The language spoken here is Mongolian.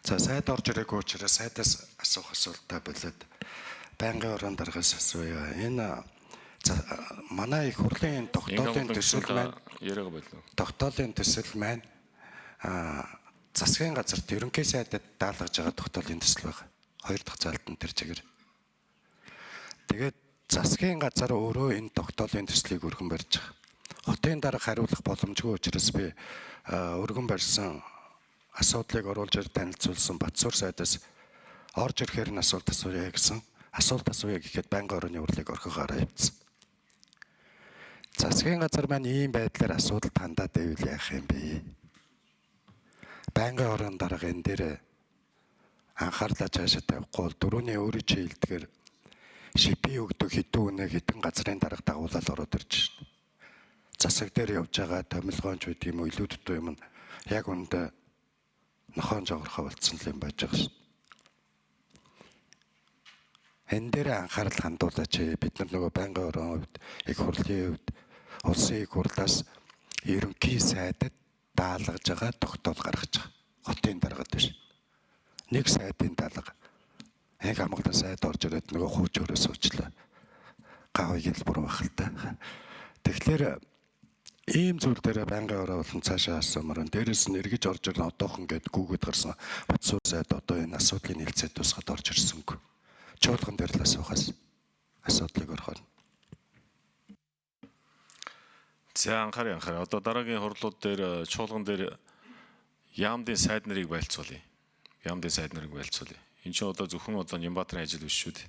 За сайд орж ирээгүй учраас сайдаас асуух асуултаа болоод байнгын орон дараагаас асууя. Энэ манай их хурлын тогтоолын төсөл маань тогтоолын төсөл маань засгийн газарт ерөнхий сайдад даалгаж байгаа тогтоолын төсөл байна. 2 дахь залтан тэр чигээр. Тэгээд засгийн газар өөрөө энэ тогтоолын төслийг өргөн барьж байгаа. Хотын дарга хариулах боломжгүй учраас би өргөн барьсан асуудлыг оруулж ир танилцуулсан Батсуур сайдаас орж ирэхээр нь асуулт асууя гэсэн. Асуулт асууя гэхэд байнгын орны урлагийг орхихоороо явцсан. Засгийн газар маань ийм байдлаар асуудалд хандаад байвал яах юм бэ? Байнгын орон дарга энэ дээр анхаарлаа цаашаа тавихгүй бол дөрөвний өөрийн чийлдгээр шипи өгдөг хэдэн үнэ хэдэн газрын дарга дагуулаад ороод ирж байна. Засаг дээр явж байгаа томилгоонч үед юм илүү дутуу юм яг үндэ нохоон жогорхоо болцсон юм байж байгаа шин. Энэ дээр анхаарал хандуулаач. Бид нар нөгөө байнгын орон хувьд, их хурлын хувьд, улсын их хурлаас ерөнхий сайдад даалгаж байгаа тогтоол гаргаж байгаа. Хотын даргад биш. Нэг сайдын даалга. Яг амгалан сайд орж ирээд нөгөө хууч өрөө суучлаа. Гавь хэлбэр бахалтай. Тэгэхээр ийм зүйл дээр байнгын ороо болон цаашаа асуумаар. Дээрээс нь эргэж орж ирнэ одоохон гэд гүгэд гарсан Батсуур сайд одоо энэ асуудлыг нэлцээд тусгаад орж ирсэнгүй. Чуулган дээр л асуухаас асуудлыг орхоно. За анхаарай. Одоо дараагийн хурлууд дээр чуулган дээр яамдын сайд нарыг байлцуулъя. Энэ чинь одоо зөвхөн одоо Нямбаатарын ажил биш шүү дээ.